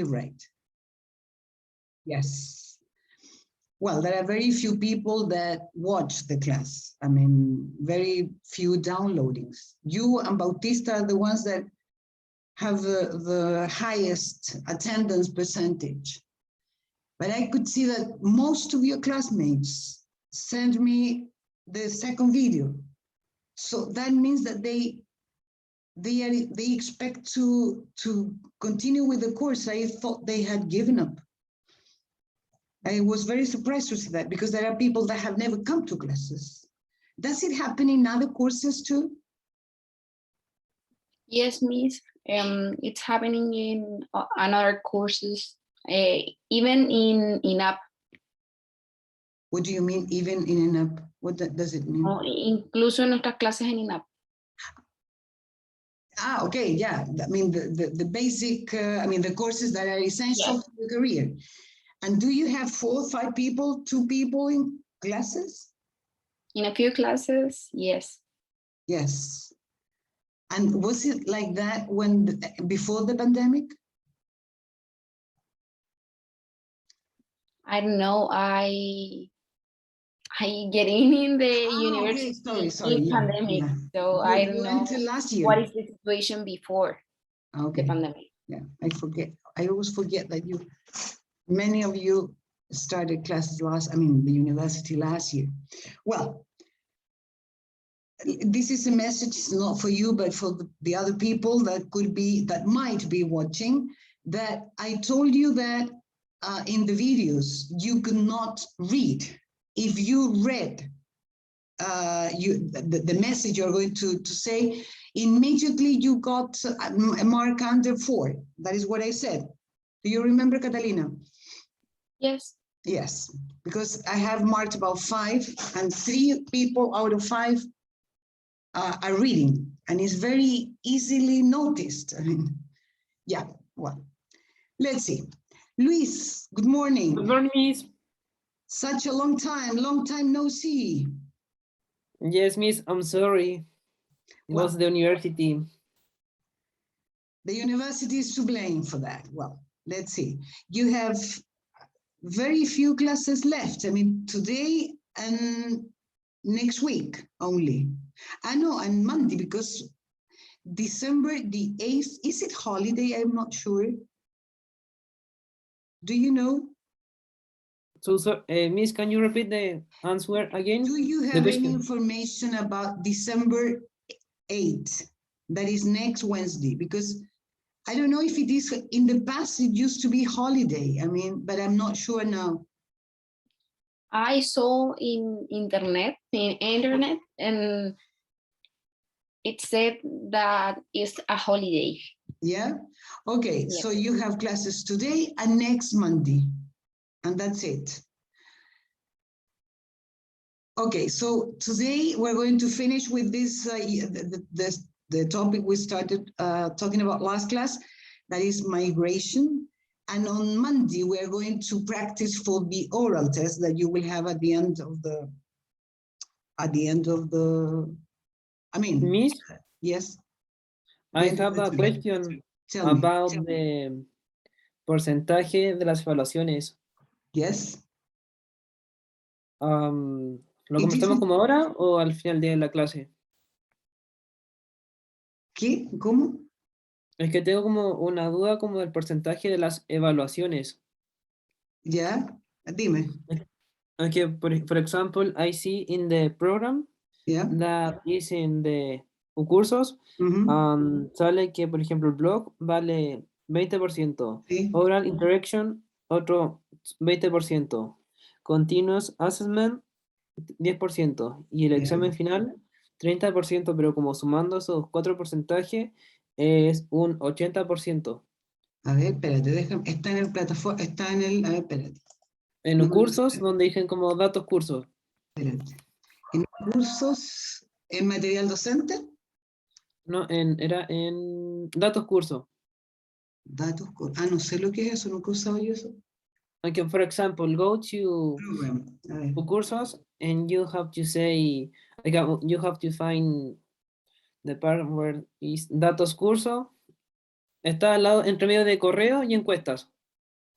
right. Yes. Well, there are very few people that watch the class. I mean, very few downloadings. You and Bautista are the ones that have the highest attendance percentage. But I could see that most of your classmates sent me the second video. So that means that they expect to continue with the course. I thought they had given up. I was very surprised to see that, because there are people that have never come to classes. Does it happen in other courses too? Yes, Miss. It's happening in another courses, even in Inap. What do you mean, even in Inap? What does it mean? Incluso en nuestras clases en Inap. Ah, okay, yeah. I mean, the basic, I mean, the courses that are essential for your career. And do you have 4 or 5 people, 2 people in classes? In a few classes, yes. Yes. And was it like that when before the pandemic? I don't know. I get in the university sorry. in pandemic, so I don't know last year. what is the situation before the pandemic. Yeah, I forget. I always forget that many of you started classes the university last year. Well, this is a message, it's not for you, but for the other people that might be watching, that I told you that in the videos, you could not read. If you read the message you're going to say, immediately you got a mark under 4. That is what I said. Do you remember, Catalina? Yes. Yes, because I have marked about 5, and 3 people out of 5 are reading, and it's very easily noticed. I mean, yeah, well, let's see. Luis, good morning. Good morning, Miss. Such a long time no see. Yes, Miss, I'm sorry. It was the university. The university is to blame for that. Well, let's see. You have very few classes left. I mean, today and next week only. I know, and Monday, because December the 8th, is it holiday? I'm not sure. Do you know? So, Miss, can you repeat the answer again? Do you have any information about December 8th? That is next Wednesday, because I don't know if it is, in the past it used to be holiday. I mean, but I'm not sure now. I saw in internet, and it said that it's a holiday. Yeah. Okay. Yes. So you have classes today and next Monday, and that's it. Okay. So today we're going to finish with this, the topic we started talking about last class, that is migration. And on Monday, we're going to practice for the oral test that you will have at the end of the, I mean. Miss? Yes. I have a question about the porcentaje de las evaluaciones. Yes. ¿Lo comentamos como ahora o al final de la clase? ¿Qué? ¿Cómo? Es que tengo como una duda como del porcentaje de las evaluaciones. Yeah, dime. Okay, for example, I see in the program that is in the cursos, sale que, por ejemplo, el blog vale 20%, oral interaction otro 20%, continuous assessment 10% y el examen final 30%, pero como sumando esos 4 porcentajes es un 80%. A ver, espérate, déjame, está en el plataforma, está en el, a ver, espérate. En los cursos, donde dicen como datos cursos. Espérate. ¿En cursos, en material docente? No, era en datos cursos. Datos cursos. Ah, no sé lo que es eso, nunca he usado yo eso. Okay, for example, go to cursos and you have to say, like, you have to find the part where is datos curso Está al lado, entre medio de correo y encuestas.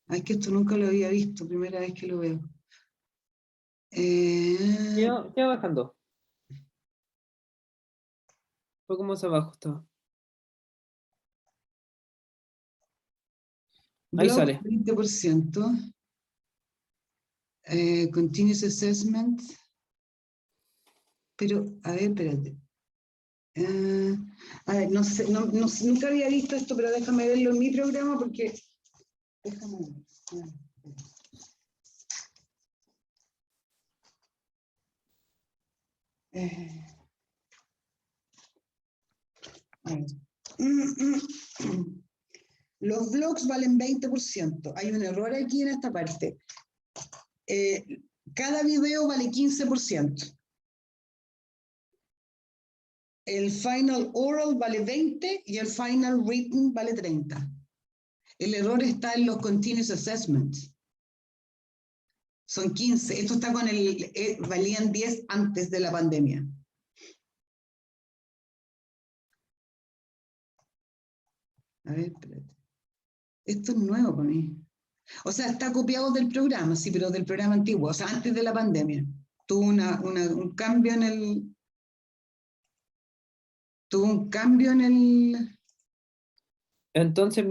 Ay, que esto nunca lo había visto, primera vez que lo veo. Ya bajando. Un poco más abajo está. Ahí Blog, sale. 20%. Continuous assessment. Pero, a ver, espérate. A ver, no sé, nunca había visto esto, pero déjame verlo en mi programa porque... Déjame ver. A ver. Los blogs valen 20%. Hay un error aquí en esta parte. Cada video vale 15%. El final oral vale 20 y el final written vale 30. El error está en los continuous assessments. Son 15. Esto está con el... valían 10 antes de la pandemia. A ver, espérate. Esto es nuevo para mí. O sea, está copiado del programa, sí, pero del programa antiguo, o sea, antes de la pandemia. Tuvo un cambio en el... Tuvo un cambio en el... Entonces,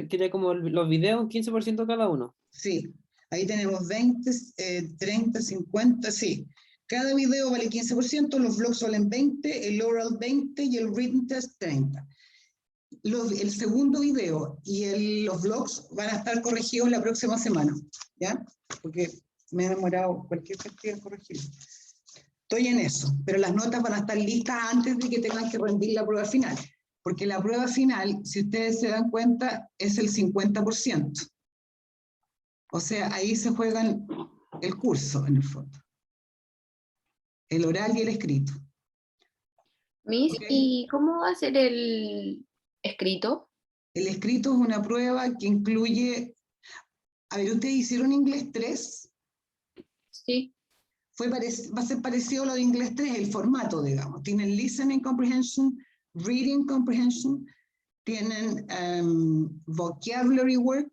quería como los videos, 15% cada uno. Sí, ahí tenemos 20, 30, 50, sí. Cada video vale 15%, los vlogs valen 20, el oral 20 y el written test 30. El segundo video y los vlogs van a estar corregidos la próxima semana, ¿ya? Porque me he demorado cualquier cantidad de corregir. Estoy en eso, pero las notas van a estar listas antes de que tengan que rendir la prueba final, porque la prueba final, si ustedes se dan cuenta, es el 50%. O sea, ahí se juegan el curso, en el fondo. El oral y el escrito. Miss, ¿Okay? ¿y cómo va a ser el escrito? El escrito es una prueba que incluye... A ver, ¿ustedes hicieron inglés 3? Sí. Va a ser parecido a lo de inglés 3, el formato, digamos. Tienen listening comprehension, reading comprehension, tienen vocabulary work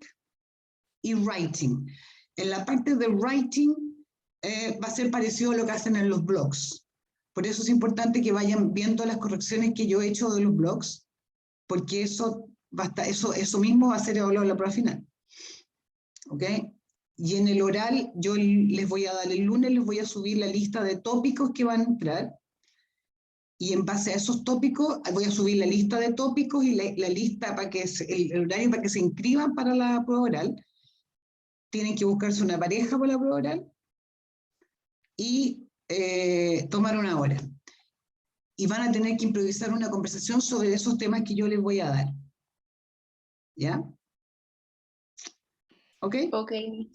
y writing. En la parte de writing va a ser parecido a lo que hacen en los blogs. Por eso es importante que vayan viendo las correcciones que yo he hecho de los blogs, porque eso mismo va a ser evaluado en la prueba final. ¿Ok? Y en el oral, yo les voy a dar el lunes, les voy a subir la lista de tópicos que van a entrar. Y en base a esos tópicos, voy a subir la lista de tópicos y la lista para que el horario para que se inscriban para la prueba oral. Tienen que buscarse una pareja para la prueba oral y tomar una hora. Y van a tener que improvisar una conversación sobre esos temas que yo les voy a dar. ¿Ya? ¿Ok? Okay.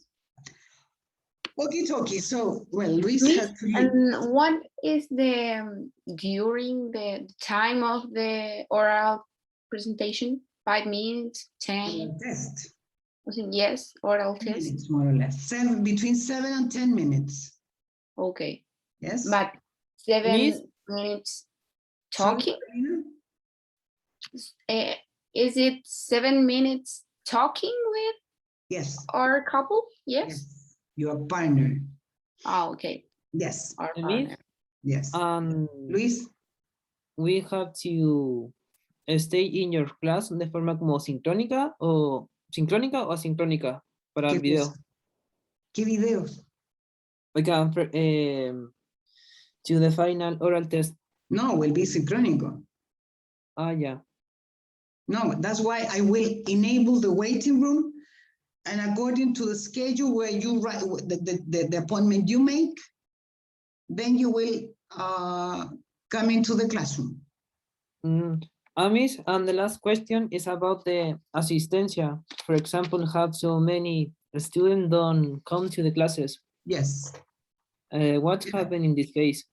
Okay. So, well, Luis Miss, has to leave. and what is the during the time of the oral presentation? 5 minutes, 10? Test. Yes, oral 10 test. minutes, more or less. Between 7 and 10 minutes. Okay. Yes. But 7 Miss? minutes talking? Sorry, Is it 7 minutes talking with yes. our couple? Yes. Yes. Your partner. Oh, okay. Yes. Our Miss? partner. Yes. Luis. We have to stay in your class de forma como sincrónica o asincrónica para el video. Cosa? ¿Qué videos? To the final oral test. No, will be sincrónico. Ah, ya. No, that's why I will enable the waiting room, and according to the schedule where you write the appointment you make, then you will come into the classroom. Miss, and the last question is about the asistencia. For example, have so many students don't come to the classes. Yes. What happened in this case?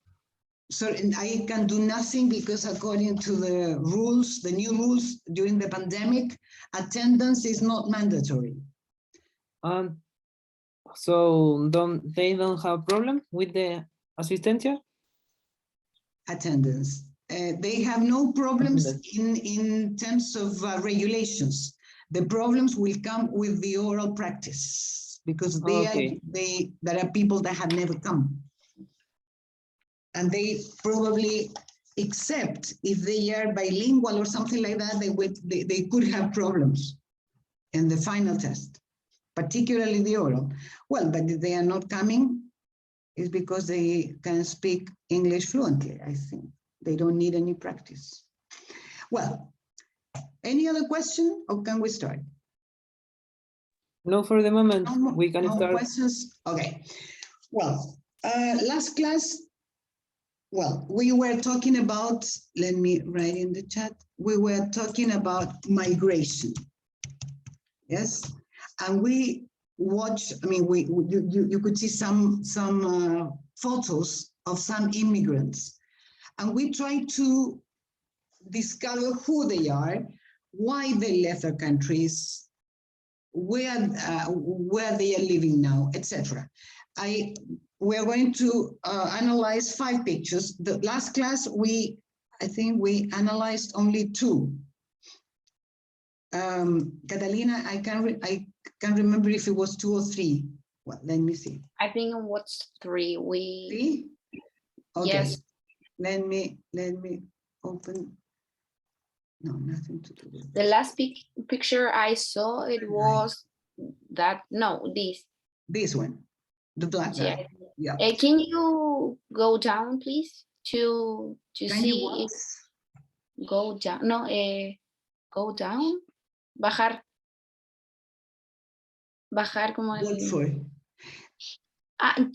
So I can do nothing because according to the rules, the new rules during the pandemic, attendance is not mandatory. So they don't have problem with the asistencia? Attendance. they have no problems in terms of regulations. The problems will come with the oral practice because there are people that have never come. And they probably, except if they are bilingual or something like that, they could have problems in the final test, particularly the oral. Well, but if they are not coming, it's because they can speak English fluently, I think. They don't need any practice. Well, any other question or can we start? No, for the moment, we can no start. Questions? Okay. Well, last class, well, we were talking about, let me write in the chat, we were talking about migration. Yes, and we watched, I mean, you could see some photos of some immigrants, and we tried to discover who they are, why they left their countries, where they are living now, etc. We are going to analyze 5 pictures. The last class, I think we analyzed only 2. Catalina, I can't remember if it was 2 or 3. Well, let me see. I think it was 3. 3? Okay. Yes. Let me open. No, nothing to do with the last picture I saw, it was that, no, this one, the black guy. Yeah. Can you go down, please, to see if go down? No, go down, bajar como What for?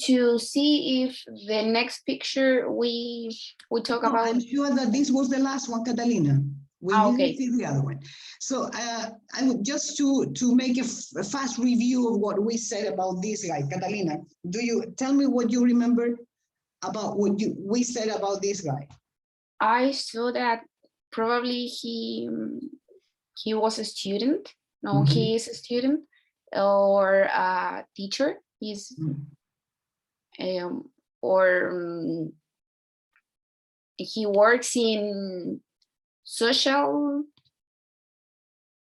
To see if the next picture we talk about. I'm sure that this was the last one, Catalina. We didn't see the other one. So I would just to make a fast review of what we said about this guy, Catalina. Do you tell me what you remember about what we said about this guy? I saw that probably he was a student. No, he is a student or a teacher. He's or he works in social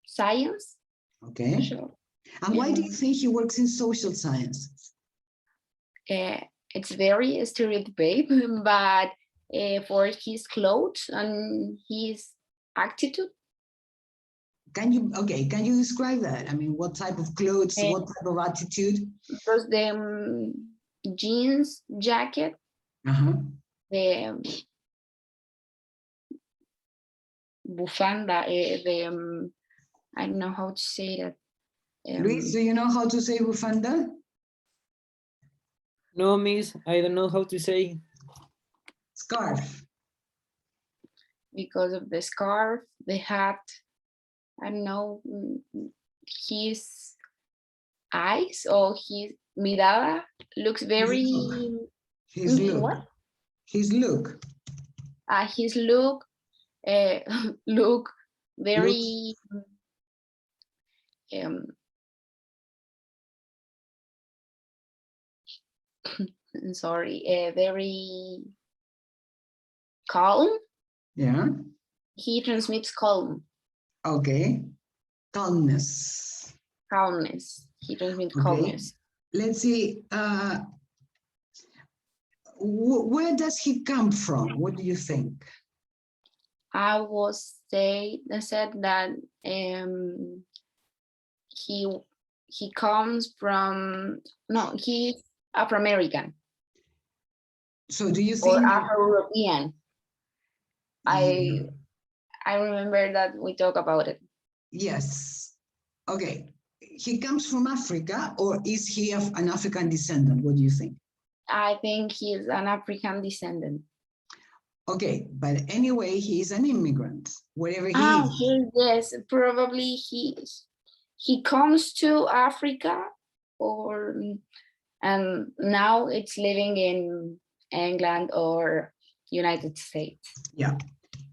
science. Okay. And why do you think he works in social sciences? It's very stereotypic, but for his clothes and his attitude. Can you describe that? I mean, what type of clothes, what type of attitude? Because the jeans jacket, the bufanda, I don't know how to say that. Luis, do you know how to say bufanda? No, miss, I don't know how to say. Scarf. Because of the scarf, the hat, I don't know, his eyes or his mirada looks very... His look. What? His look. His look, look very... sorry, very calm. Yeah. He transmits calm. Okay. Calmness. Calmness. He transmits calmness. Let's see. Where does he come from? What do you think? I said that he comes from, no, he's Afro-American. So do you think? Or Afro-European. I remember that we talk about it. Yes. Okay. He comes from Africa, or is he an African descendant? What do you think? I think he's an African descendant. Okay, but anyway, he is an immigrant, wherever he is. Yes, probably he comes to Africa, and now it's living in England or United States. Yeah,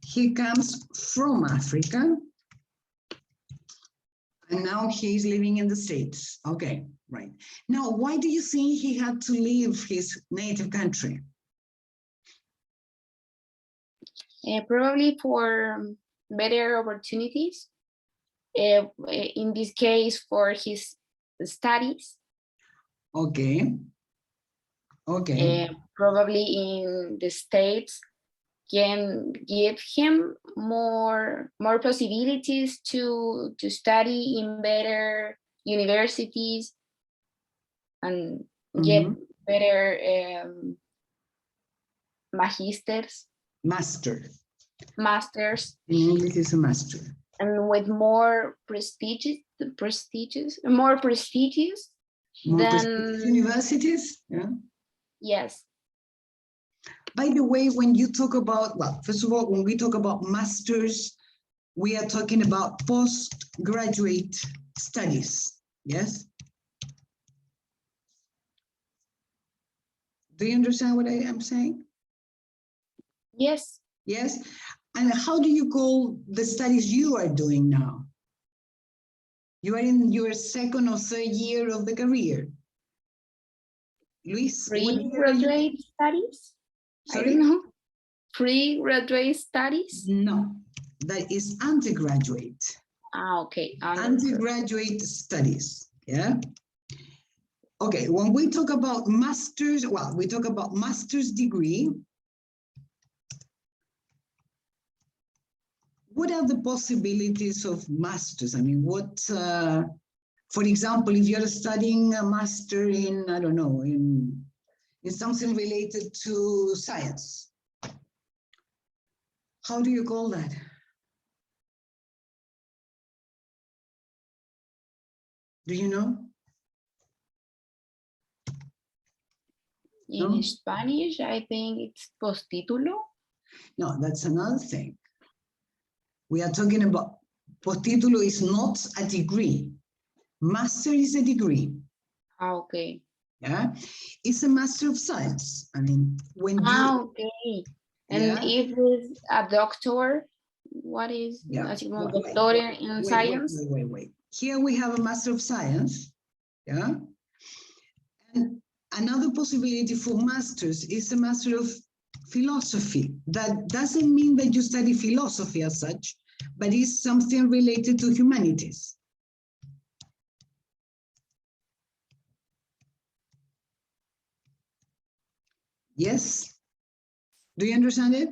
he comes from Africa, and now he's living in the States. Okay, right. Now, why do you think he had to leave his native country? Probably for better opportunities. In this case, for his studies. Okay. Okay. Probably in the States can give him more possibilities to study in better universities and get better masters. Masters. In English is a master. And with more prestigious than universities. Yeah. Yes. By the way, when you talk about, well, first of all, when we talk about masters, we are talking about postgraduate studies. Yes. Do you understand what I am saying? Yes. Yes. And how do you call the studies you are doing now? You are in your second or third year of the career. Luis, Pre-graduate studies? Sorry? I don't know. Pre-graduate studies? No, that is undergraduate. Okay. Undergraduate studies, yeah? Okay, when we talk about masters, well, we talk about master's degree. What are the possibilities of masters? I mean, what, for example, if you're studying a master in, I don't know, in something related to science, how do you call that? Do you know? In Spanish, I think it's postítulo. No, that's another thing. We are talking about, postítulo is not a degree. Master is a degree. Okay. Yeah, it's a Master of Science. I mean, when you... Okay. And if it's a doctor, what is doctor in science? Wait. Here we have a Master of Science. Yeah. And another possibility for masters is a Master of Philosophy. That doesn't mean that you study philosophy as such, but it's something related to humanities. Yes? Do you understand it?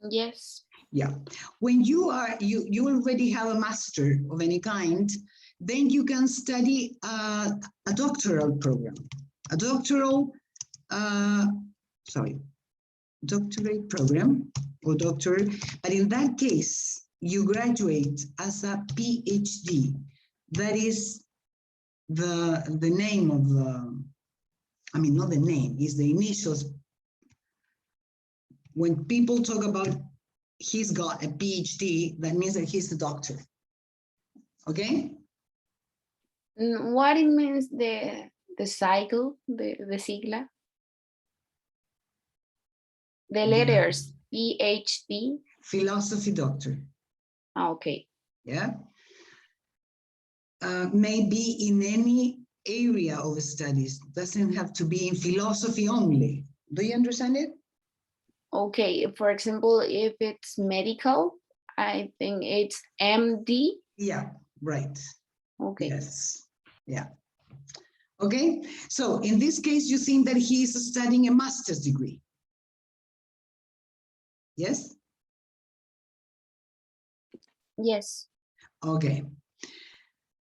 Yes. Yeah. When you already have a master of any kind, then you can study a doctoral program, a doctorate program or doctorate. But in that case, you graduate as a PhD. That is the name of the, I mean, not the name, is the initials. When people talk about he's got a PhD, that means that he's a doctor. Okay? What it means the cycle, the sigla? The letters, PhD? Philosophy doctor. Okay. Yeah? Maybe in any area of studies, doesn't have to be in philosophy only. Do you understand it? Okay, for example, if it's medical, I think it's MD. Yeah, right. Okay. Yes, yeah. Okay, so in this case, you think that he is studying a master's degree. Yes? Yes. Okay.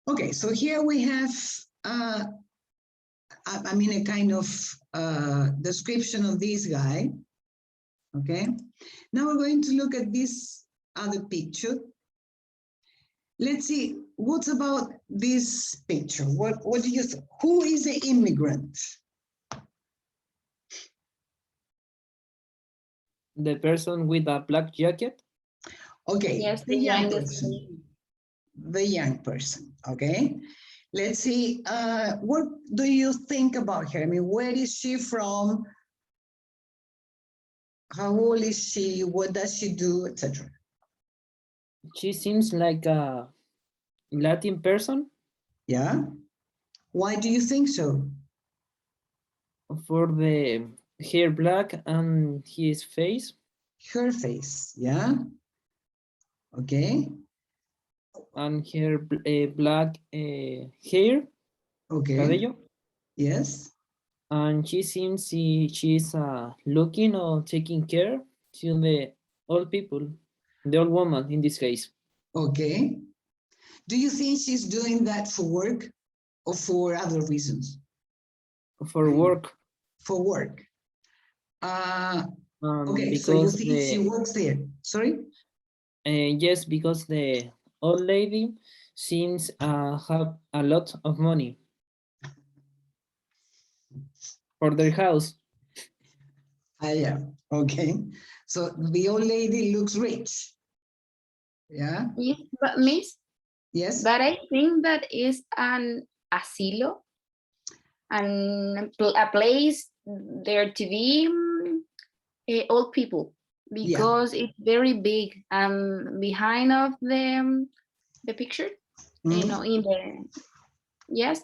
Okay, so here we have, I mean, a kind of description of this guy. Okay, now we're going to look at this other picture. Let's see, what about this picture? What do you think? Who is the immigrant? The person with a black jacket? Okay, yes, the young person. The young person, okay? Let's see, what do you think about her? I mean, where is she from? How old is she? What does she do, etc.? She seems like a Latin person. Yeah. Why do you think so? For the hair black and his face. her face, yeah? Okay. And her black hair, Okay. cabello. Yes. And she seems she's looking or taking care to the old people, the old woman in this case. Okay. Do you think she's doing that for work or for other reasons? For work. For work. Okay, so you because think she works there? Sorry? yes, because the old lady seems have a lot of money for their house. Yeah, okay. So the old lady looks rich. Yeah? Yes, but Miss, Yes? but I think that is an asilo and a place there to be old people because it's very big and behind of the picture, you know, in the yes,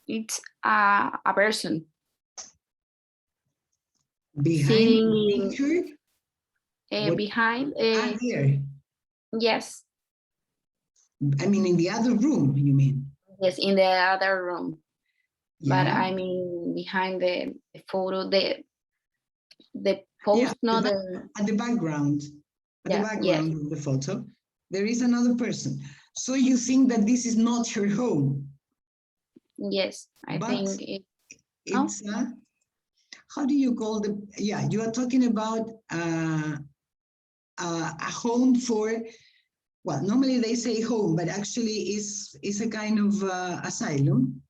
it's a person Behind the sitting picture? behind Here. yes, I mean, in the other room, you mean? yes, in the other room. Yeah. But I mean behind the photo, the post, not at the background. At the background of the photo, there is another person. So you think that this is not her home? Yes, I think it's how do you call the? Yeah, you are talking about a home for. Well, normally they say home, but actually is a kind of asylum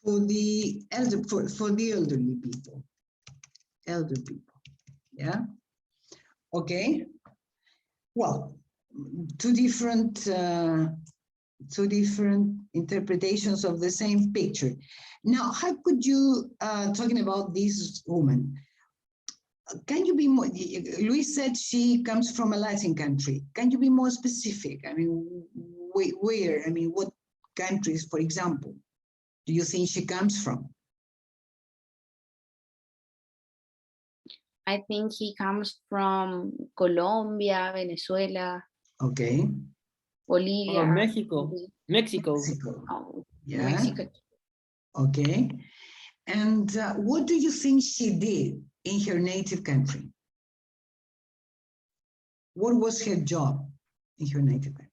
for the for the elderly people. Elder people, yeah. Okay. Well, two different interpretations of the same picture. Now, how could you talking about this woman? Can you be more? Luis said she comes from a Latin country. Can you be more specific? I mean, where? I mean, what countries, for example, do you think she comes from? I think he comes from Colombia, Venezuela. Okay. Bolivia. Or Mexico. Mexico. Oh, yeah. Mexico. Okay. And what do you think she did in her native country? What was her job in her native country?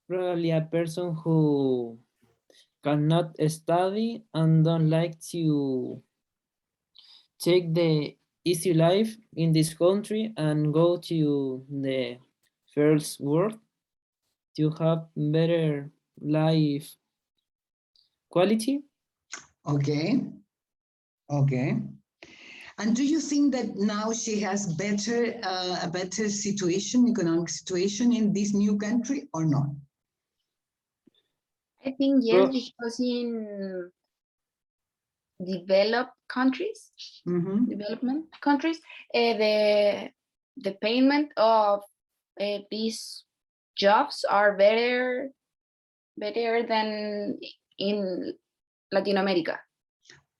Probably a person who cannot study and don't like to take the easy life in this country and go to the first world to have better life quality. Okay. Okay. And do you think that now she has a better situation, economic situation in this new country or not? I think yes, because in developed countries, development countries, the payment of these jobs are better than in Latin America.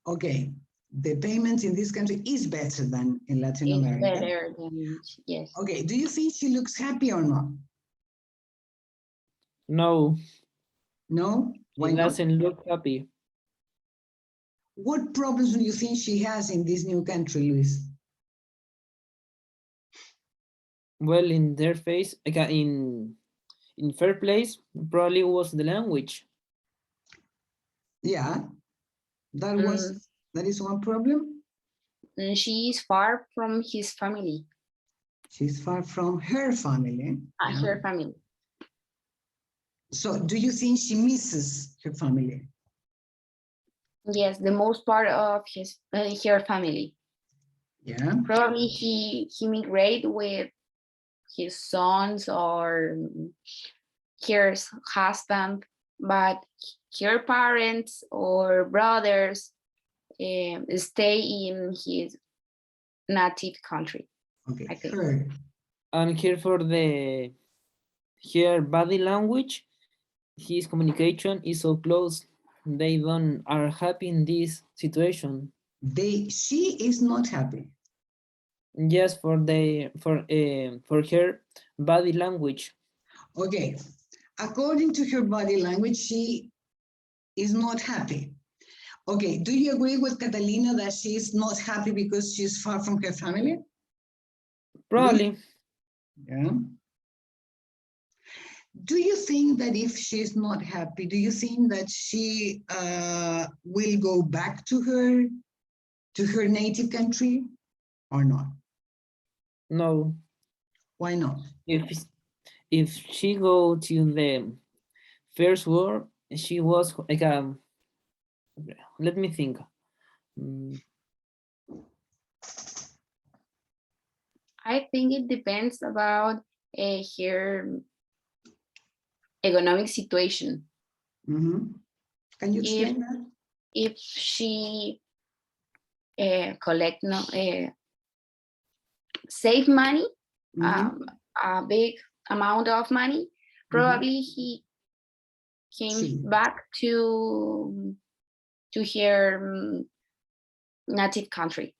Okay, the payment in this country is better than in Latin America. Better than, yes. Okay, do you think she looks happy or not? No. No? Why not? Doesn't look happy. What problems do you think she has in this new country, Luis? Well, in their face, in first place, probably was the language. Yeah, that is one problem. And she is far from his family. She's far from her family. Her family. So do you think she misses her family? Yes, the most part of her family. Yeah. Probably he migrated with his sons or her husband, but her parents or brothers stay in his native country. Okay, I think. And here for her body language, his communication is so close. They don't are happy in this situation. She is not happy. Yes, for her body language. Okay, according to her body language, she is not happy. Okay, do you agree with Catalina that she is not happy because she's far from her family? Probably. Yeah. Do you think that if she's not happy, do you think that she will go back to her native country or not? No. Why not? If she go to the first war, she was like let me think. I think it depends about her economic situation. Mm-hmm. Can you explain that? If she collect save money, a big amount of money, probably he came back to her native country.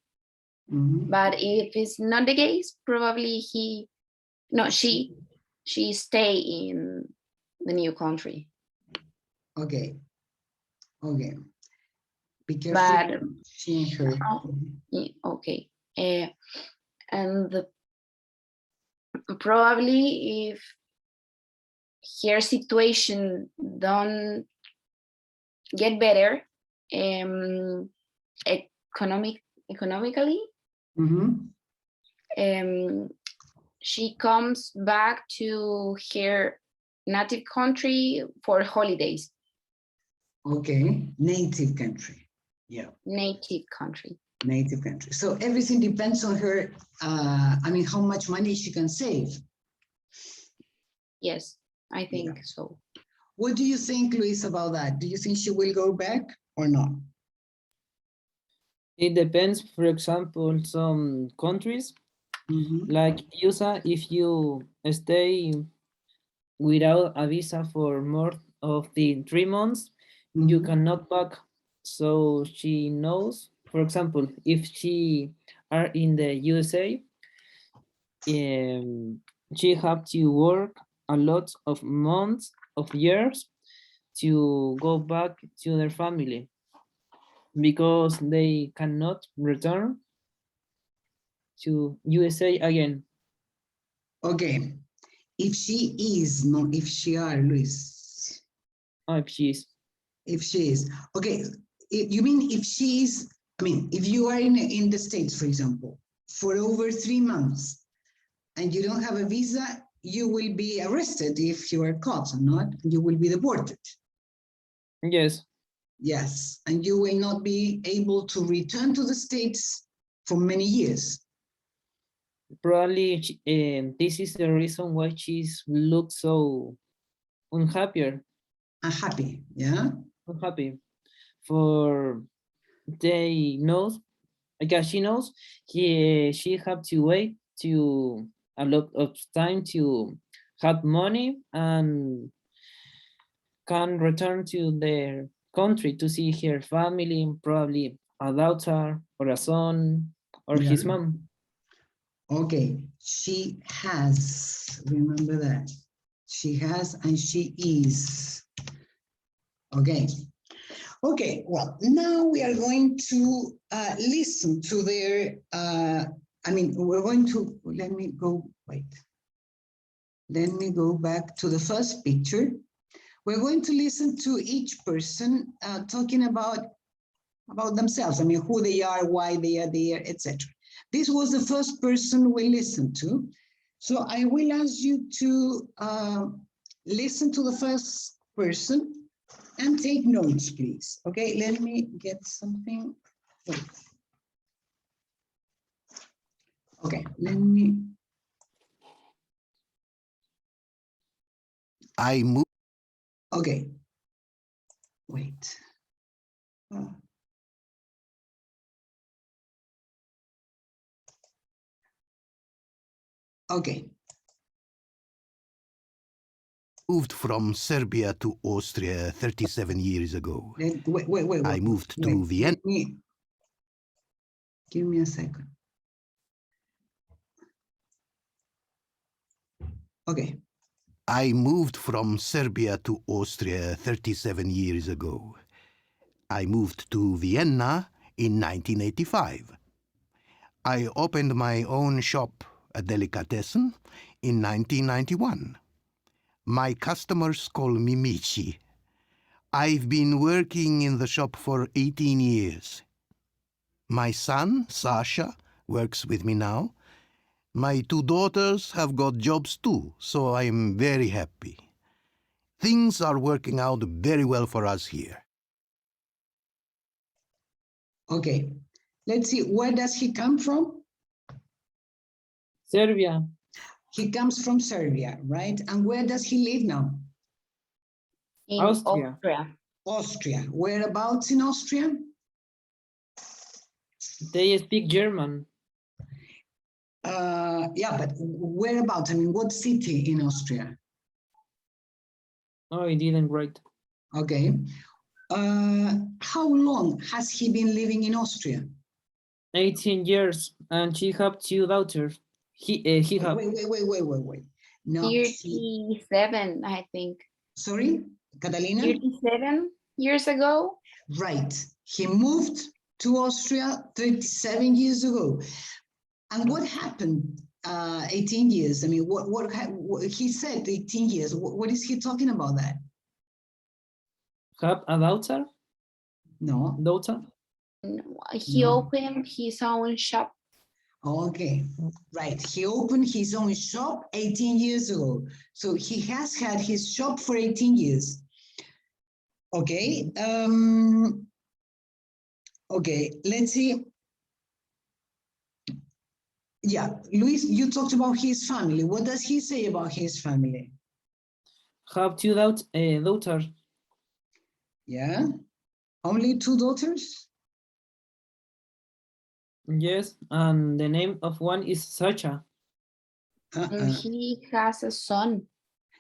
But if it's not the case, probably she stay in the new country. Okay. Be careful. But okay, and probably if her situation don't get better economically, she comes back to her native country for holidays. Okay, native country. Yeah. Native country. So everything depends on her, how much money she can save. Yes, I think so. What do you think, Luis, about that? Do you think she will go back or not? It depends. For example, some countries like USA, if you stay without a visa for more of the 3 months, you cannot back. So she knows, for example, if she are in the USA, she have to work a lot of months of years to go back to their family because they cannot return to USA again. Okay. If she is, not if she are, Luis. Oh, if she is. If she is. Okay. You mean if she is, if you are in the States, for example, for over 3 months and you don't have a visa, you will be arrested if you are caught or not. You will be deported. Yes. Yes. And you will not be able to return to the States for many years. Probably this is the reason why she's looks so unhappy. Unhappy, yeah? Unhappy. For they knows, because she knows she have to wait to a lot of time to have money and can return to their country to see her family, probably a daughter or a son or his mom. Okay, she has, remember that. She has and she is. Okay. Okay, well, now we are going to listen to their, we're going to, let me go back to the first picture. We're going to listen to each person talking about themselves. Who they are, why they are there, etc. This was the first person we listened to. So I will ask you to listen to the first person and take notes, please. Okay, let me get something. Okay, let me. I move. Okay. Wait. Oh. Okay. moved from Serbia to Austria 37 years ago. Wait. I moved to Vienna. Give me a second. Okay. I moved from Serbia to Austria 37 years ago. I moved to Vienna in 1985. I opened my own shop, a delicatessen, in 1991. My customers call me Michi. I've been working in the shop for 18 years. My son, Sasha, works with me now. My 2 daughters have got jobs too, so I'm very happy. Things are working out very well for us here. Okay. Let's see, where does he come from? Serbia. He comes from Serbia, right? And where does he live now? In Austria. Austria. Whereabouts in Austria? They speak German. Yeah, but whereabouts? I mean, what city in Austria? Oh, I didn't write. Okay. How long has he been living in Austria? 18 years, and she have 2 daughters. He have. Wait. No, 37, I think. sorry, Catalina? 37 years ago. Right. He moved to Austria 37 years ago. And what happened 18 years? I mean, what he said 18 years. What is he talking about that? Have a daughter? No. Daughter? He No. opened his own shop. Okay, right. He opened his own shop 18 years ago. So he has had his shop for 18 years. Okay. Okay, let's see. Yeah, Luis, you talked about his family. What does he say about his family? Have 2 daughters. Yeah, only 2 daughters? Yes, and the name of one is Sacha. And he has a son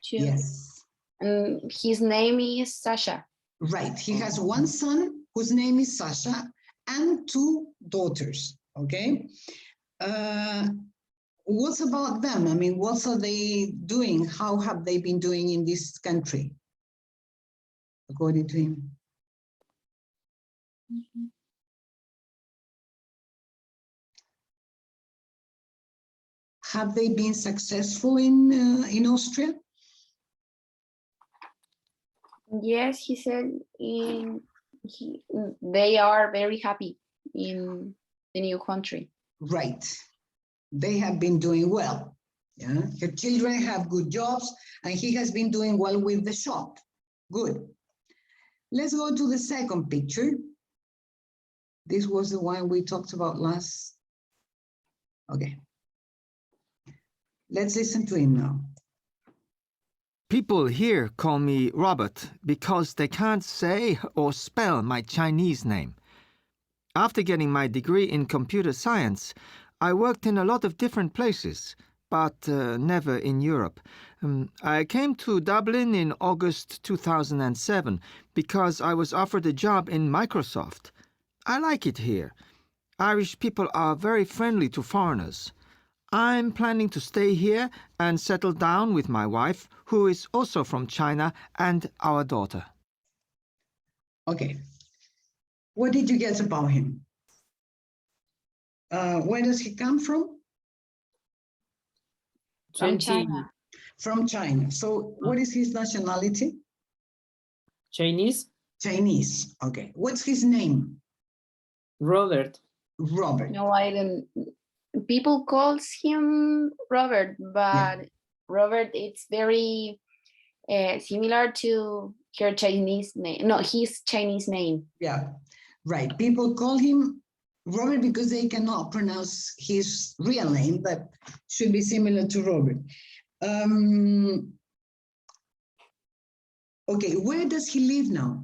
too. Yes. And his name is Sasha. Right. He has 1 son whose name is Sasha and 2 daughters. Okay. What about them? I mean, what are they doing? How have they been doing in this country, according to him? Have they been successful in Austria? Yes, he said they are very happy in the new country. Right. They have been doing well. Yeah. Her children have good jobs and he has been doing well with the shop. Good. Let's go to the second picture. This was the one we talked about last. Okay. Let's listen to him now. People here call me Robert because they can't say or spell my Chinese name. After getting my degree in computer science, I worked in a lot of different places, but never in Europe. I came to Dublin in August 2007 because I was offered a job in Microsoft. I like it here. Irish people are very friendly to foreigners. I'm planning to stay here and settle down with my wife, who is also from China, and our daughter. Okay. What did you get about him? Where does he come from? From China. From China. So what is his nationality? Chinese? Chinese. Okay. What's his name? Robert. Robert. No, I don't. People calls him Robert, but yeah. Robert, it's very similar to her Chinese name. No, his Chinese name. Yeah, right. People call him Robert because they cannot pronounce his real name, but should be similar to Robert. Okay, where does he live now?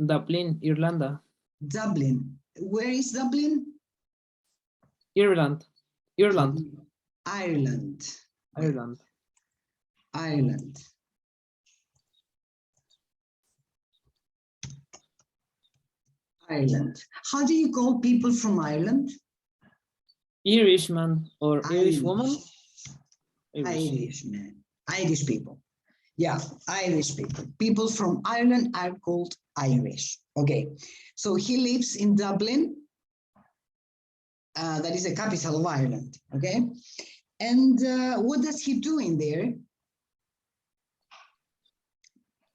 Dublin, Ireland. Dublin. Where is Dublin? Ireland. Ireland. Ireland. Ireland. Ireland. How do you call people from Ireland? Irishman or Irish woman? Irishman. Irish people. Yeah, Irish people. People from Ireland are called Irish. Okay, so he lives in Dublin. That is the capital of Ireland. Okay, and what does he do in there?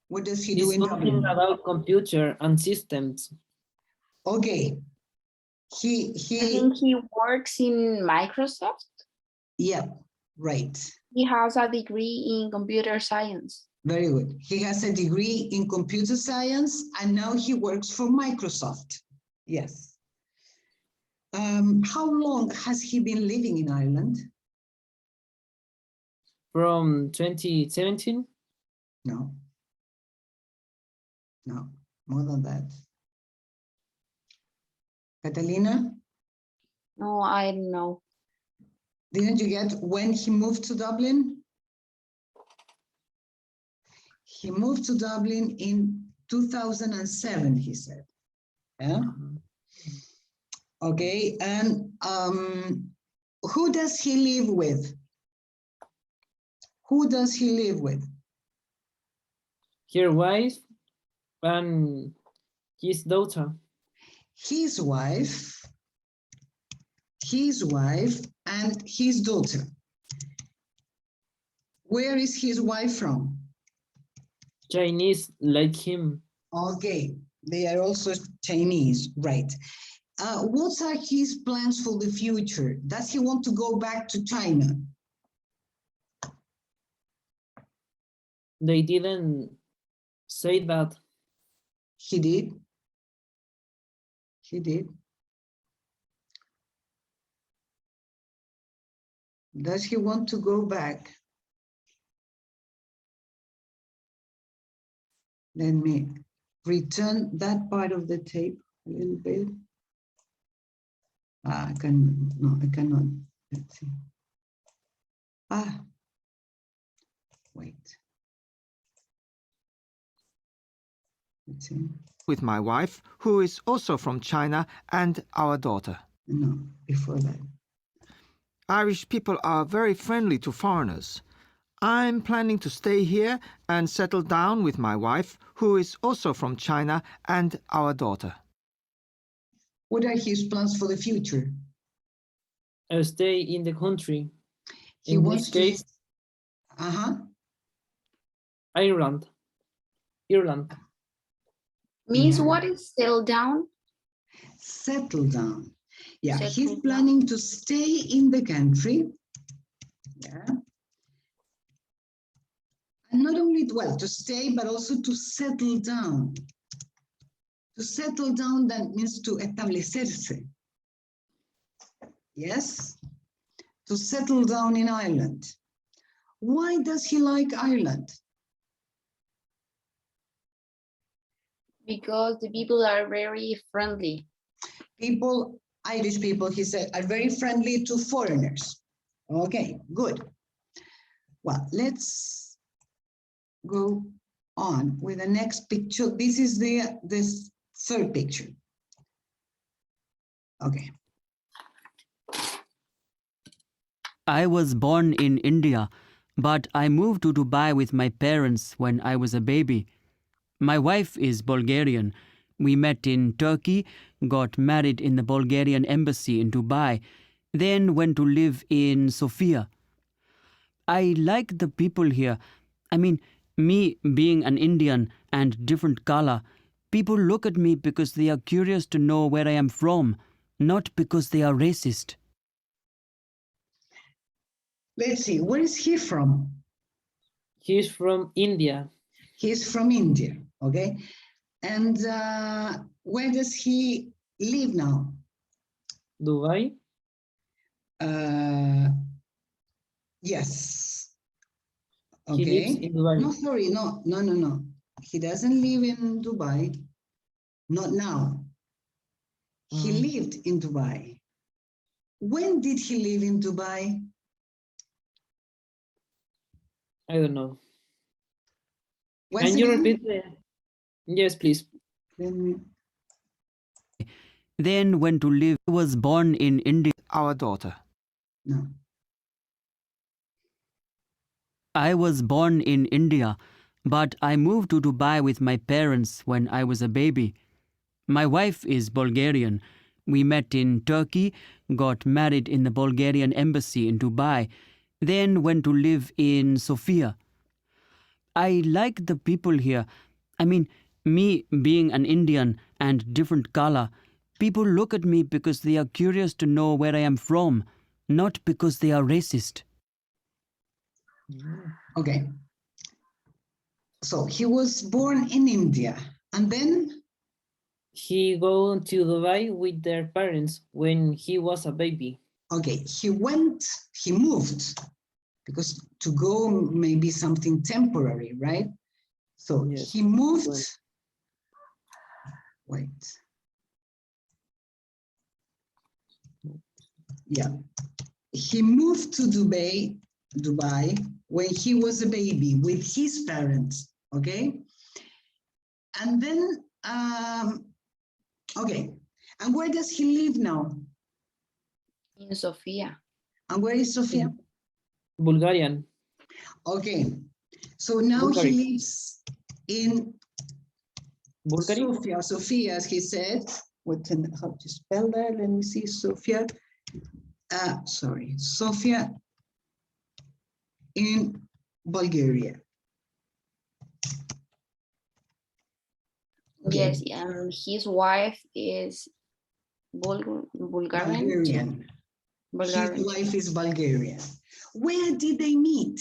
What does he do in Dublin? Something about computer and systems. Okay. I think he works in Microsoft. Yeah, right. He has a degree in computer science. Very good. He has a degree in computer science and now he works for Microsoft. Yes. How long has he been living in Ireland? From 2017? No. No, more than that. Catalina? No, I don't know. Didn't you get when he moved to Dublin? He moved to Dublin in 2007, he said. Yeah. Okay, and who does he live with? Who does he live with? Her wife and his daughter. His wife, and his daughter. Where is his wife from? Chinese, like him. Okay, they are also Chinese, right. What are his plans for the future? Does he want to go back to China? They didn't say that. He did. He did. Does he want to go back? Let me return that part of the tape a little bit. I cannot. Let's see. Wait. Let's see. With my wife, who is also from China, and our daughter. No, before that. Irish people are very friendly to foreigners. I'm planning to stay here and settle down with my wife, who is also from China, and our daughter. What are his plans for the future? I'll stay in the country. He wants to... Ireland. Means what is settle down? Settle down. Yeah, Settle he's planning to stay in the country. Yeah. And not only, well, to stay, but also to settle down. To settle down, that means to establecerse. Yes? To settle down in Ireland. Why does he like Ireland? Because the people are very friendly. People, Irish people, he said, are very friendly to foreigners. Okay, good. Well, let's go on with the next picture. This is this third picture. Okay. I was born in India, but I moved to Dubai with my parents when I was a baby. My wife is Bulgarian. We met in Turkey, got married in the Bulgarian embassy in Dubai, then went to live in Sofia. I like the people here. I mean, me being an Indian and different color, people look at me because they are curious to know where I am from, not because they are racist. Let's see, where is he from? He's from India. He's from India, okay? And where does he live now? Dubai? Yes. Okay. He lives in Dubai. No, sorry, no. He doesn't live in Dubai. Not now. He lived in Dubai. When did he live in Dubai? I don't know. Once Can you again? repeat the... Yes, please. Let me... then went to live. I was born in India. Our daughter. No. I was born in India, but I moved to Dubai with my parents when I was a baby. My wife is Bulgarian. We met in Turkey, got married in the Bulgarian embassy in Dubai, then went to live in Sofia. I like the people here. I mean, me being an Indian and different color, people look at me because they are curious to know where I am from, not because they are racist. Okay. So he was born in India, and then he go to Dubai with their parents when he was a baby. okay, he moved, because to go may be something temporary, right? So Yes. he moved, wait. Yeah, he moved to Dubai when he was a baby with his parents, okay? And then, okay, and where does he live now? In Sofia. And where is Sofia? Bulgarian. Okay, so now Bulgari. he lives in Bulgari? Sofia, as he said. How to spell that? Let me see, Sofia. Sorry, Sofia in Bulgaria. Okay. Yes, and his wife is Bulgarian. His wife is Bulgarian. Where did they meet?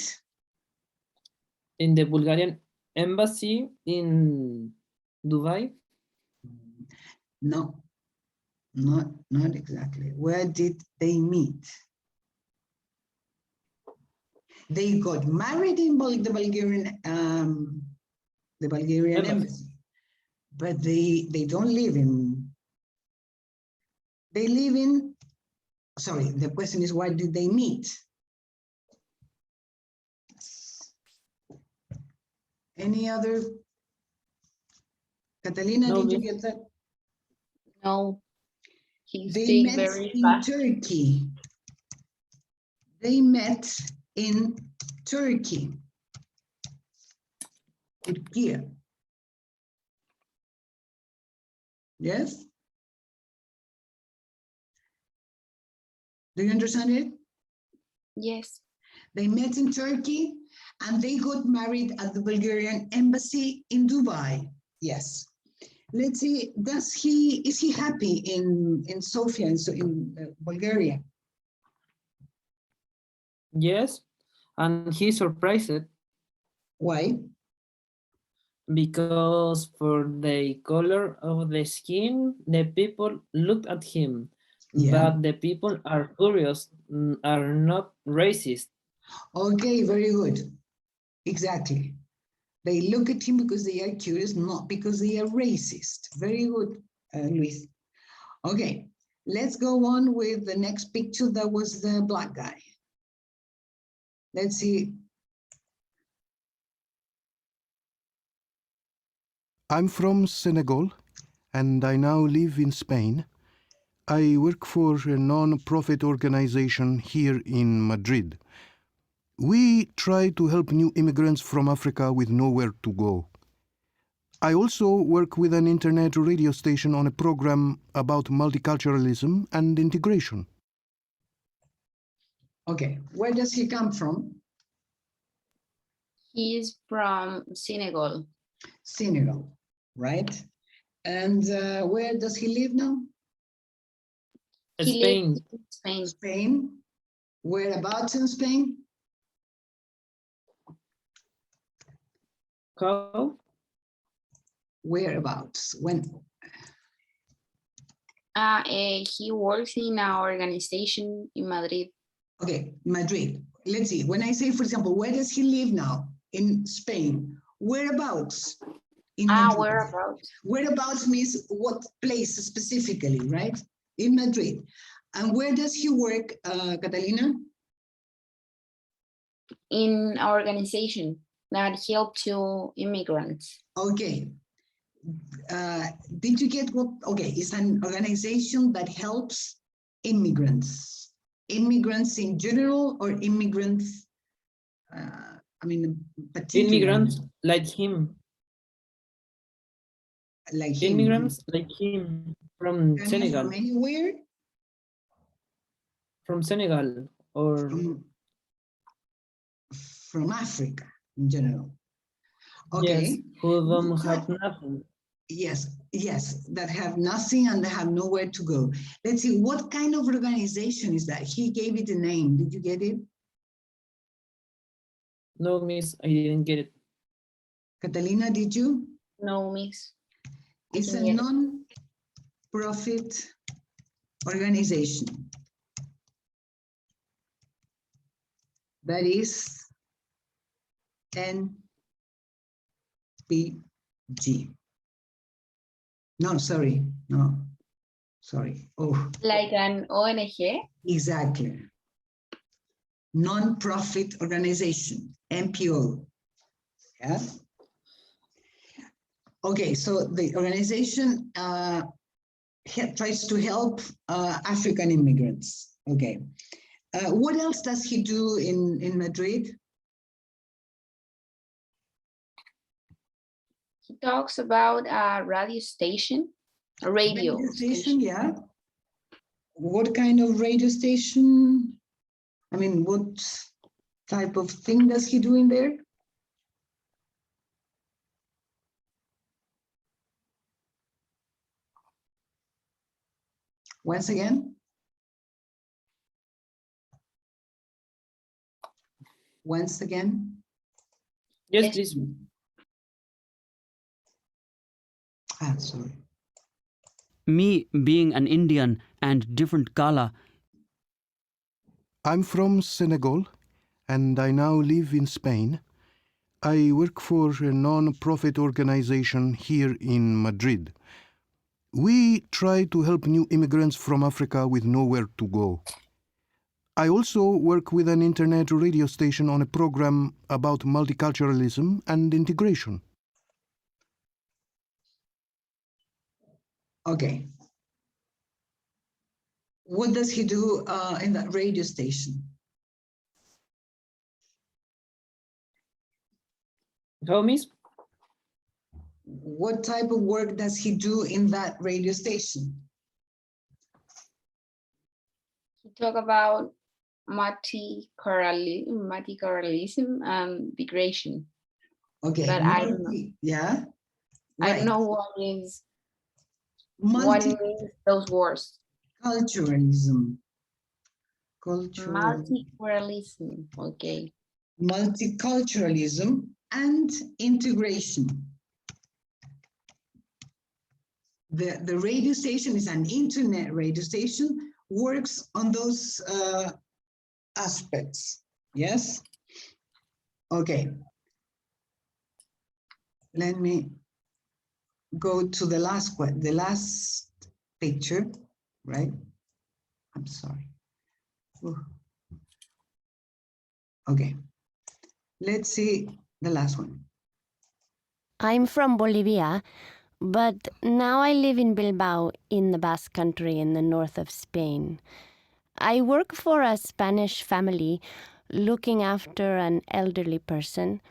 In the Bulgarian embassy in Dubai? No, not exactly. Where did they meet? They got married in the Bulgarian embassy, but they don't live in. They live in. Sorry, the question is, where did they meet? Any other? Catalina, No, did you get that? No, he They speaks met very in fast. Turkey. They met in Turkey. Turkey. Yes? Do you understand it? Yes. They met in Turkey and they got married at the Bulgarian embassy in Dubai. Yes. Let's see, is he happy in Sofia, in Bulgaria? Yes, and he surprised Why? because for the color of the skin, the people looked at him. Yeah. But the people are curious, are not racist. Okay, very good. Exactly. They look at him because they are curious, not because they are racist. Very good, Luis. Okay, let's go on with the next picture. That was the black guy. Let's see. I'm from Senegal, and I now live in Spain. I work for a non-profit organization here in Madrid. We try to help new immigrants from Africa with nowhere to go. I also work with an internet radio station on a program about multiculturalism and integration. Okay, where does he come from? He is from Senegal. Senegal, right? And where does he live now? He Spain. lives in Spain. Spain. Whereabouts in Spain? How? Whereabouts? When? He works in our organization in Madrid. Okay, Madrid. Let's see. When I say, for example, where does he live now? In Spain. Whereabouts? In Madrid. Whereabouts? Whereabouts means what place specifically, right? In Madrid. And where does he work, Catalina? In our organization that help to immigrants. Okay. Did you get what? Okay, it's an organization that helps immigrants. Immigrants in general or immigrants, I mean, particularly. Immigrants like him. Like him. Immigrants like him from Senegal. From anywhere? From Senegal or from Africa in general. Okay. Yes, who don't have nothing. Yes, yes, that have nothing and they have nowhere to go. Let's see, what kind of organization is that? He gave it a name. Did you get it? No, miss, I didn't get it. Catalina, did you? No, miss. It's a non-profit organization. That is NPG. No, sorry. No, sorry. Oh. Like an ONG? Exactly. Non-profit organization, NPO. Yeah. Okay, so the organization tries to help African immigrants. Okay. What else does he do in Madrid? He talks about a radio station, a radio station, yeah. What kind of radio station? I mean, what type of thing does he do in there? Once again. Once again. Yes, please. Sorry. Me being an Indian and different color. I'm from Senegal and I now live in Spain. I work for a non-profit organization here in Madrid. We try to help new immigrants from Africa with nowhere to go. I also work with an internet radio station on a program about multiculturalism and integration. Okay. What does he do in that radio station? How, miss? What type of work does he do in that radio station? He talk about multiculturalism and migration. Okay. But I don't know. Yeah. Right. I don't know what is those words. Culturalism. Multiculturalism. Okay. Multiculturalism and integration. The radio station is an internet radio station, works on those aspects. Yes? Okay. Let me go to the last picture, right? I'm sorry. Ooh. Okay. Let's see the last one. I'm from Bolivia, but now I live in Bilbao in the Basque Country in the north of Spain. I work for a Spanish family looking after an elderly person.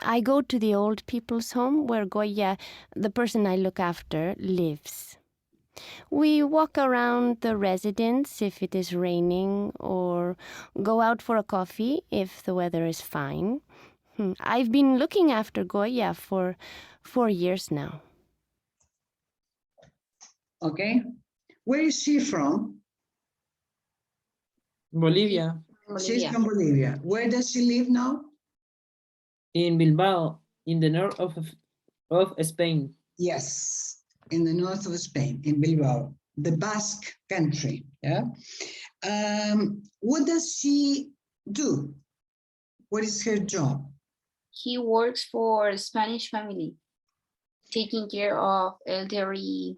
I go to the old people's home where Goya, the person I look after, lives. We walk around the residence if it is raining or go out for a coffee if the weather is fine. I've been looking after Goya for 4 years now. Okay. Where is she from? Bolivia. She's from Bolivia. Where does she live now? In Bilbao, in the north of Spain. Yes, in the north of Spain, in Bilbao, the Basque country. Yeah. What does she do? What is her job? He works for a Spanish family, taking care of elderly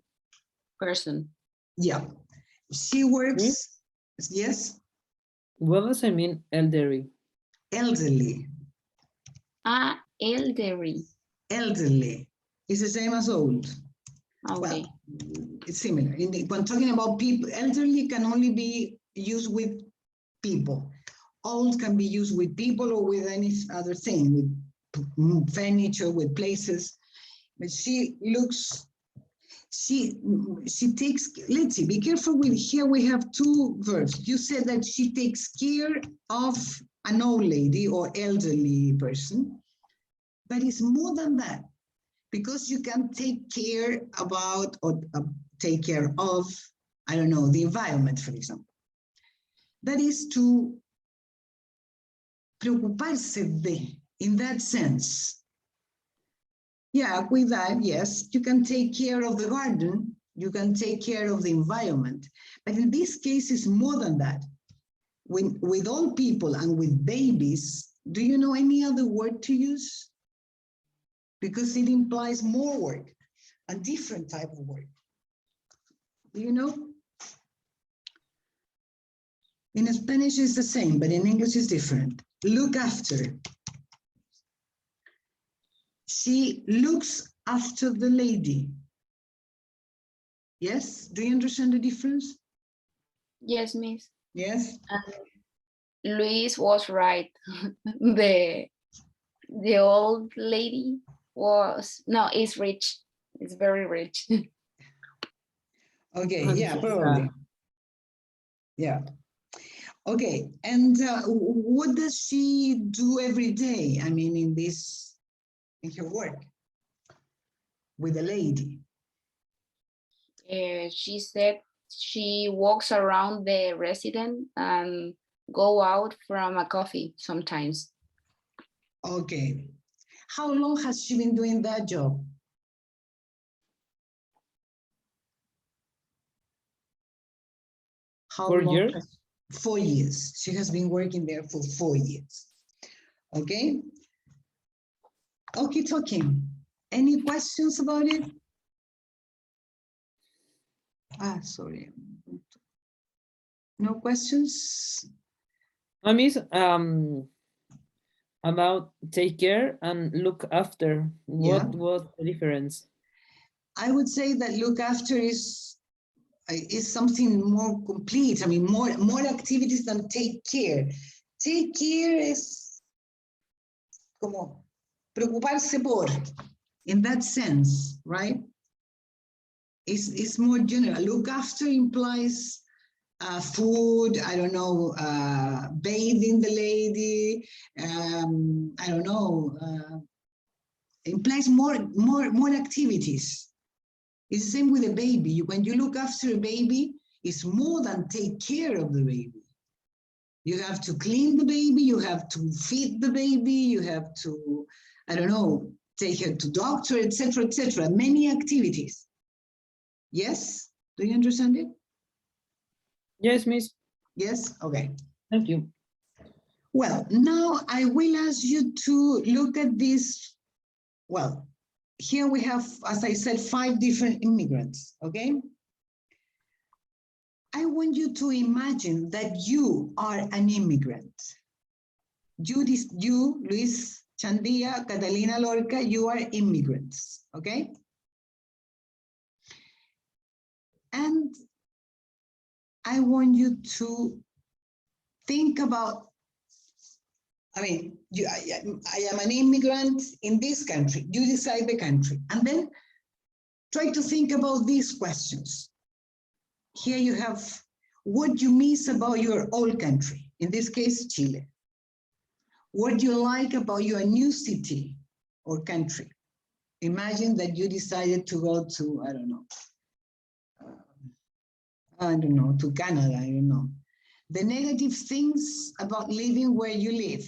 person. Yeah, she works. Yes. What does it mean, elderly? Elderly. Elderly. Elderly. It's the same as old. Okay. Well, it's similar. When talking about people, elderly can only be used with people. Old can be used with people or with any other thing, with furniture, with places. But she looks, she takes, let's see, be careful with, here we have two verbs. You said that she takes care of an old lady or elderly person, but it's more than that, because you can take care about or take care of, I don't know, the environment, for example. That is to preocuparse de, in that sense. Yeah, with that, yes, you can take care of the garden, you can take care of the environment. But in this case, it's more than that. With old people and with babies, do you know any other word to use? Because it implies more work, a different type of work. Do you know? In Spanish, it's the same, but in English, it's different. Look after. She looks after the lady. Yes? Do you understand the difference? Yes, Miss. Yes? Luis was right. The old lady is rich. It's very rich. Okay, yeah, probably. Yeah. Okay, and what does she do every day? I mean, in her work with the lady? She said she walks around the residence and go out from a coffee sometimes. Okay. How long has she been doing that job? How 4 long? years. 4 years. She has been working there for 4 years. Okay. Okay, talking. Any questions about it? Sorry. No questions? Miss, about take care and look after. What was the difference? I would say that look after is something more complete. I mean, more activities than take care. Take care is como preocuparse por, in that sense, right? It's more general. Look after implies food, I don't know, bathing the lady, I don't know, implies more activities. It's the same with a baby. When you look after a baby, it's more than take care of the baby. You have to clean the baby, you have to feed the baby, you have to, I don't know, take her to doctor, etc., etc. Many activities. Yes? Do you understand it? Yes, Miss. Yes? Okay. Thank you. Well, now I will ask you to look at this. Well, here we have, as I said, 5 different immigrants, okay? I want you to imagine that you are an immigrant. You, Luis Chandia, Catalina Lorca, you are immigrants, okay? And I want you to think about, I mean, I am an immigrant in this country. You decide the country. And then try to think about these questions. Here you have what you miss about your old country, in this case, Chile. What do you like about your new city or country? Imagine that you decided to go to, I don't know, to Canada, I don't know. The negative things about living where you live.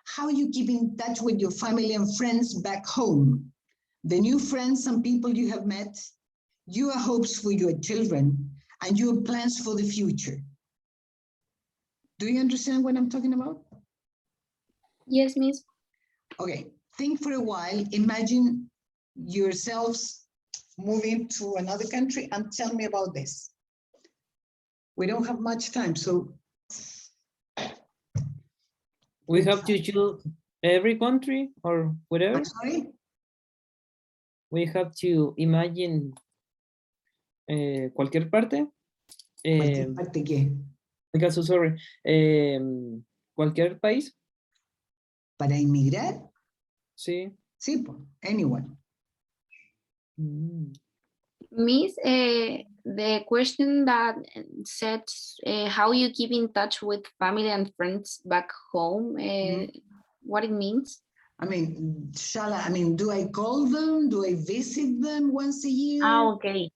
How you keep in touch with your family and friends back home. The new friends and people you have met, your hopes for your children, and your plans for the future. Do you understand what I'm talking about? Yes, Miss. Okay, think for a while, imagine yourselves moving to another country and tell me about this. We don't have much time, so. We have to choose every country or whatever? I'm sorry? we have to imagine cualquier parte. ¿Cualquier parte qué? Caso, sorry. Cualquier país. ¿Para inmigrar? Sí. Sí, pues, anyone. Miss, the question that said how you keep in touch with family and friends back home, what it means? I mean, do I call them? Do I visit them once a year? Ah, okay.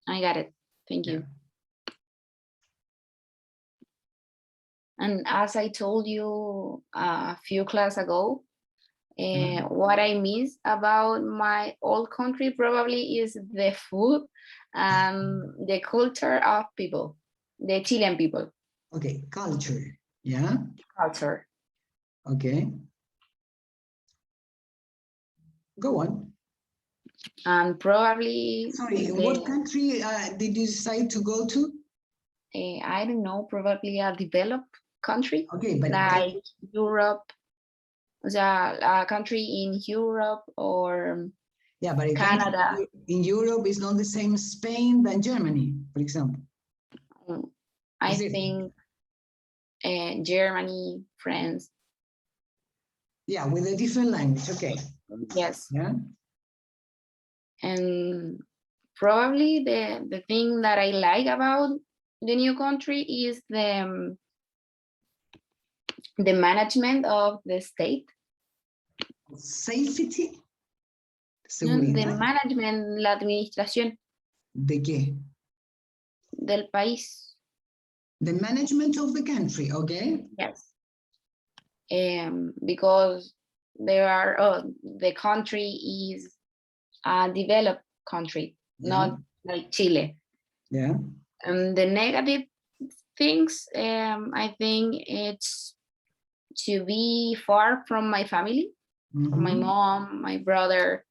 I got it. Thank you. And as I told you a few classes ago, what I miss about my old country probably is the food and the culture of people, the Chilean people. Okay, culture, yeah? Culture. Okay. Go on. And probably... Sorry, what country did you decide to go to? I don't know, probably a developed country. Okay, but like Europe, a country in Europe or but Canada. In Europe is not the same Spain than Germany, for example. I think Germany, France. Yeah, with a different language, okay. Yes. Yeah. And probably the thing that I like about the new country is the management of the state. Safety. The management, la administración. ¿De qué? Del país. The management of the country, okay? Yes. Because there are, the country is a developed country, not like Chile. Yeah. And the negative things, I think it's to be far from my family, from my mom, my brother.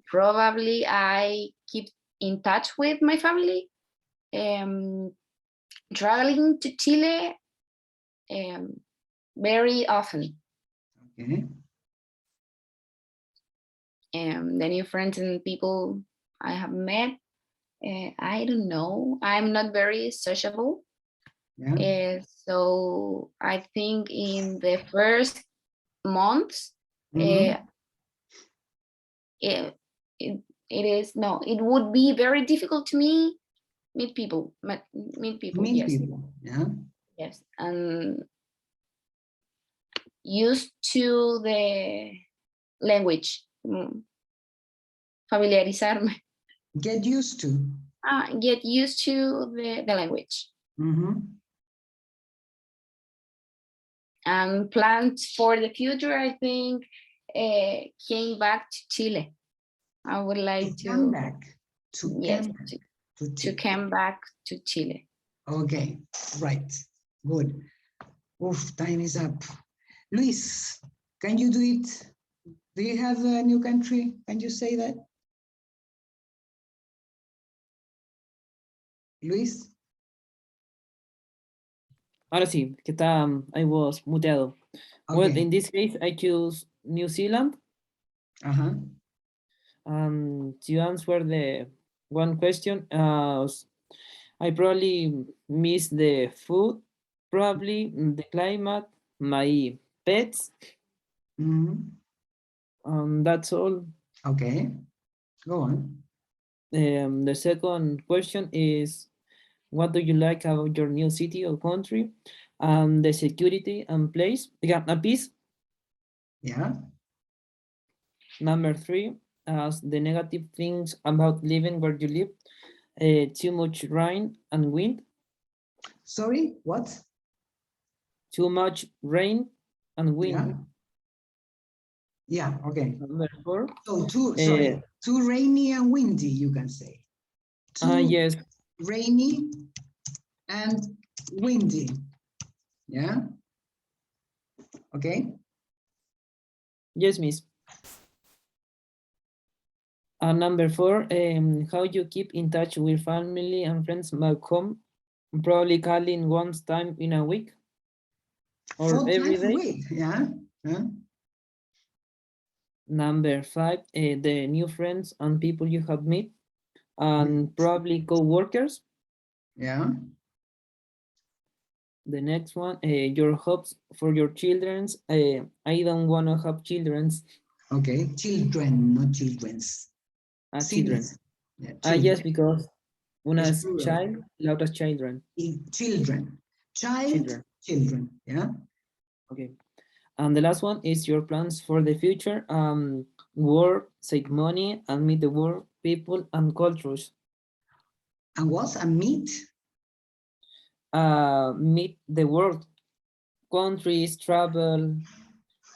Probably I keep in touch with my family. Traveling to Chile very often. Okay. The new friends and people I have met, I don't know, I'm not very sociable. Yeah. So I think in the first months, it would be very difficult to me meet people. Yes. People, yeah. Yes, and used to the language, familiarizarme. Get used to. Get used to the language. And plans for the future, I think, came back to Chile. I would like to come back to come back to Chile. Okay, right, good. Oof, time is up. Luis, can you do it? Do you have a new country? Can you say that? Luis? Ahora sí, que está, I was muteado. Okay. Well, in this case, I choose New Zealand. To answer the one question, I probably miss the food, probably the climate, my pets. That's all. Okay, go on. The second question is, what do you like about your new city or country? The security and place, peace. Yeah. Number 3, as the negative things about living where you live, too much rain and wind. Sorry, what? Too much rain and wind. Yeah, okay. Number 4. So too rainy and windy, you can say. Yes. Rainy and windy. Yeah. Okay. Yes, miss. Number 4, how you keep in touch with family and friends back home? Probably calling once time in a week or 4 every times a day. week, yeah. Number 5, the new friends and people you have met, and probably co-workers. Yeah. The next one, your hopes for your children's. I don't want to have children's. Okay, children, not children's. Children. Yeah, Yes, because una It's es plural. child, la otra es children. Children. Child, children. Yeah. Okay. And the last one is your plans for the future. Work, save money, and meet the world, people, and cultures. And what? And meet? Meet the world, countries, travel,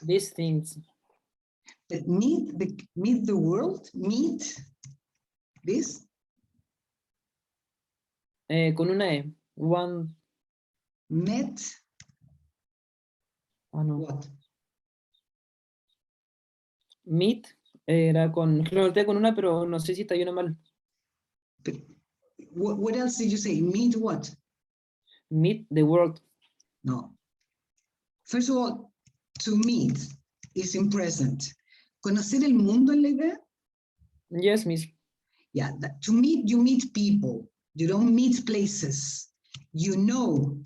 these things. But meet the world? Meet this? Con una E. One. Met? No. What? Meet era con, lo noté con una, pero no sé si está bien o mal. But what else did you say? Meet what? Meet the world. No. First of all, to meet is in present. ¿Conocer el mundo en la idea? Yes, miss. Yeah, to meet, you meet people. You don't meet places. You know.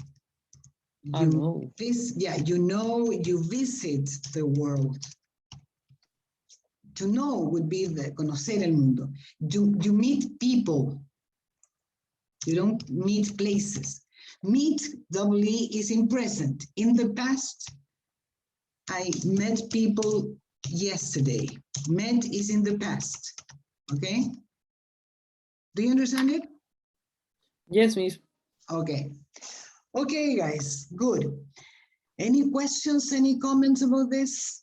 I know. You know, you visit the world. To know would be the conocer el mundo. You meet people. You don't meet places. Meet, double E, is in present. In the past, I met people yesterday. Met is in the past. Okay? Do you understand it? Yes, miss. Okay. Okay, guys, good. Any questions, any comments about this?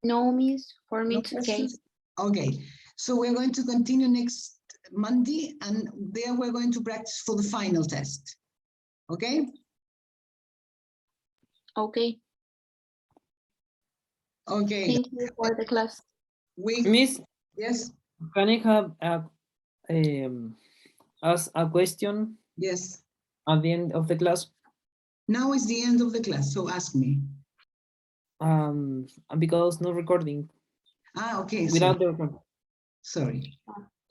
No, miss, for me No it's okay. questions? Okay, so we're going to continue next Monday, and there we're going to practice for the final test. Okay? Okay, Okay. thank you for the class. Miss, Yes, can I have ask a question yes. at the end of the class? Now is the end of the class, so ask me. Because no recording. Okay, Without sorry. the Sorry.